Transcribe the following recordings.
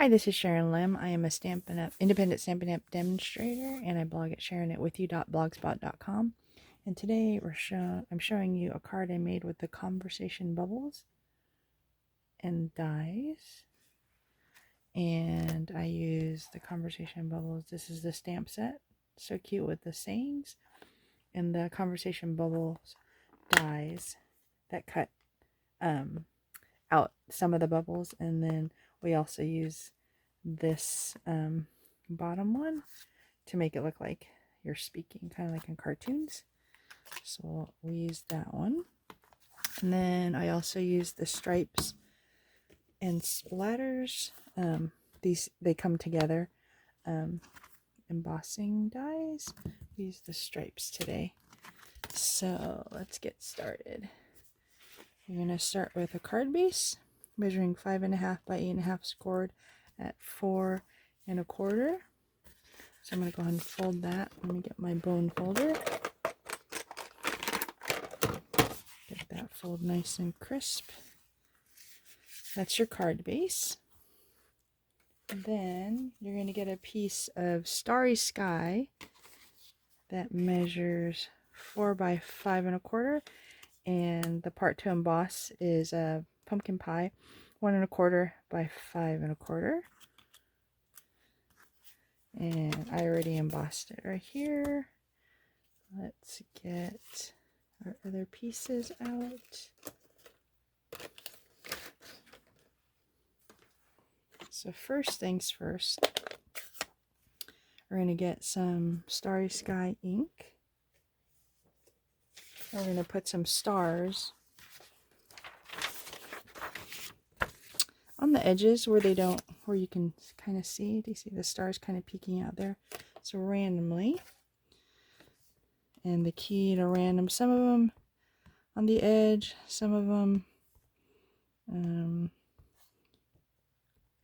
Hi, this is Sharon Lim. I am a independent Stampin' Up! Demonstrator, and I blog at sharonitwithyou.blogspot.com. And today I'm showing you a card I made with the conversation bubbles and dies. And I use the conversation bubbles. This is the stamp set. So cute with the sayings. And the conversation bubbles dies that cut out some of the bubbles. And then we also use this bottom one to make it look like you're speaking, kind of like in cartoons. So we use that one. And then I also use the stripes and splatters. They come together. Embossing dies. We use the stripes today. So let's get started. You're going to start with a card base, measuring 5.5 by 8.5 scored at 4 1/4. So I'm going to go ahead and fold that. Let me get my bone folder. Get that fold nice and crisp. That's your card base. Then you're going to get a piece of Starry Sky that measures 4 by 5 1/4. And the part to emboss is a pumpkin pie, 1 1/4 by 5 1/4. And I already embossed it right here. Let's get our other pieces out. So first things first, we're going to get some Starry Sky ink. We're going to put some stars on the edges where you can kind of see. Do you see the stars kind of peeking out there? So randomly. And the key to random, some of them on the edge, some of them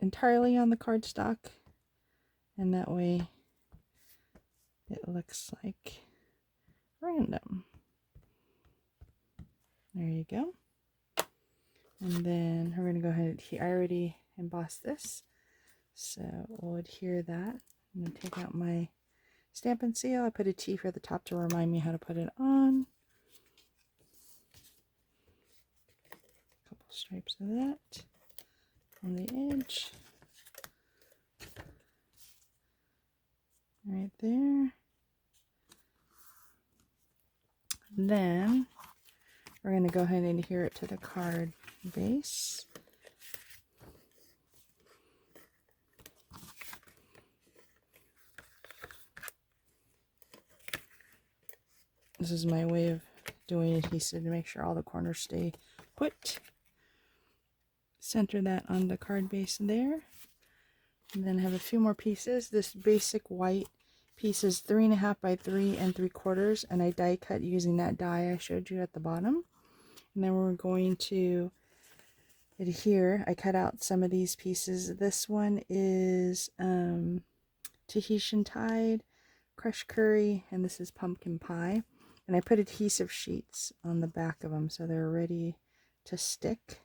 entirely on the cardstock. And that way it looks like random. There you go. And then we're going to go ahead. I already embossed this, so we'll adhere that. I'm going to take out my Stampin' seal. I put a T for the top to remind me how to put it on. A couple stripes of that on the edge. Right there. Then we're going to go ahead and adhere it to the card base. This is my way of doing adhesive to make sure all the corners stay put. Center that on the card base there. And then have a few more pieces. This basic white piece is 3.5 by 3 3/4, and I die cut using that die I showed you at the bottom. And then we're going to adhere. I cut out some of these pieces. This one is Tahitian Tide, crushed curry, and this is pumpkin pie. And I put adhesive sheets on the back of them so they're ready to stick.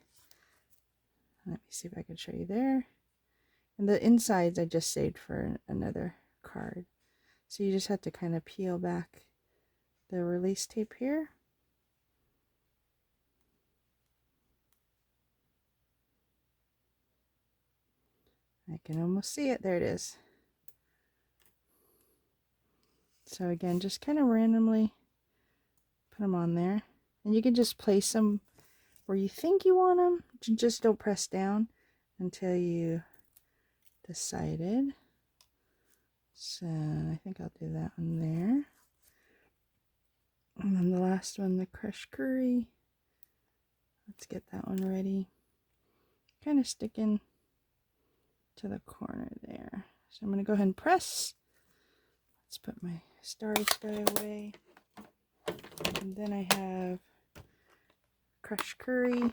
Let me see if I can show you there. And the insides I just saved for another card. So you just have to kind of peel back the release tape here. I can almost see it. There it is. So again, just kind of randomly put them on there. And you can just place them where you think you want them. Just don't press down until you decided. So I think I'll do that one there. And then the last one, the crushed curry. Let's get that one ready. Kind of sticking to the corner there. So I'm going to go ahead and press. Let's put my Starry Sky away. And then I have crushed curry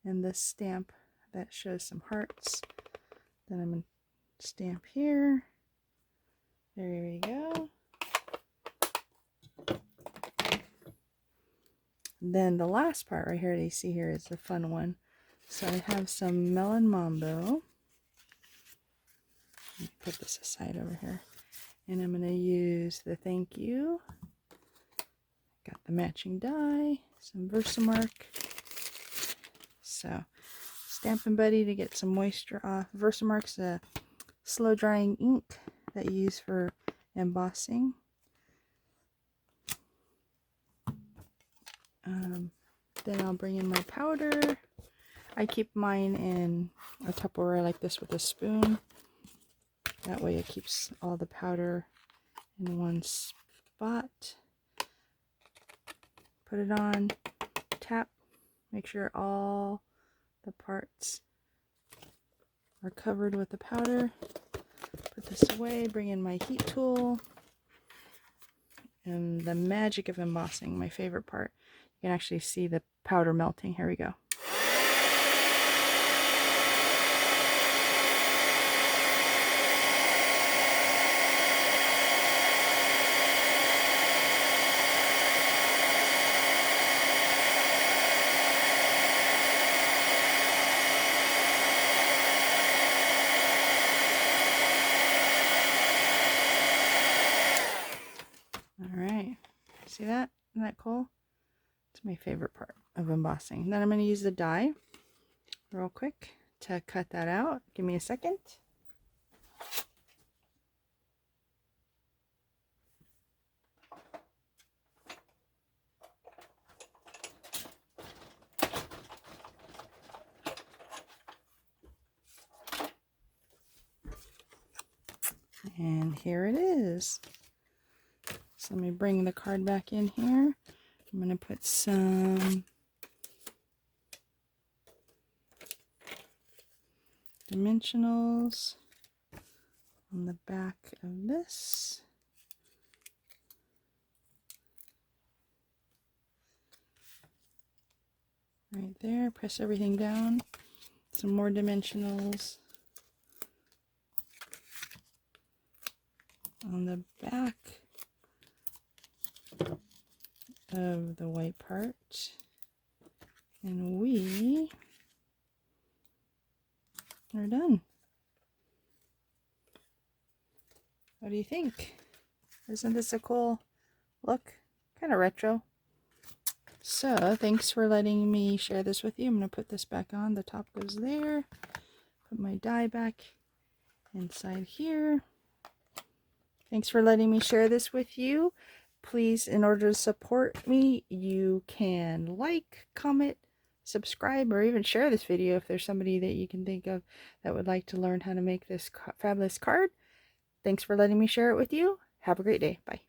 and this stamp that shows some hearts. Then I'm going to stamp here. There we go. Then the last part right here that you see here is the fun one. So I have some Melon Mambo. put this aside over here. And I'm going to use the thank you. Got the matching die, some Versamark. So, Stampin' Buddy to get some moisture off. Versamark's a slow drying ink that you use for embossing. Then I'll bring in my powder. I keep mine in a Tupperware like this with a spoon. That way it keeps all the powder in one spot. Put it on, tap, make sure all the parts are covered with the powder. Put this away, bring in my heat tool. And the magic of embossing, my favorite part. You can actually see the powder melting. Here we go. Alright, see that? Isn't that cool? It's my favorite part of embossing. Then I'm going to use the die real quick to cut that out. Give me a second. And here it is. So let me bring the card back in here. I'm going to put some dimensionals on the back of this. Right there. Press everything down. Some more dimensionals on the back of the white part, and we are done. What do you think? Isn't this a cool look? Kind of retro. So thanks for letting me share this with you. I'm going to put this back on. The top goes there. Put my die back inside here. Thanks for letting me share this with you. Please, in order to support me, you can like, comment, subscribe, or even share this video if there's somebody that you can think of that would like to learn how to make this fabulous card. Thanks for letting me share it with you. Have a great day. Bye.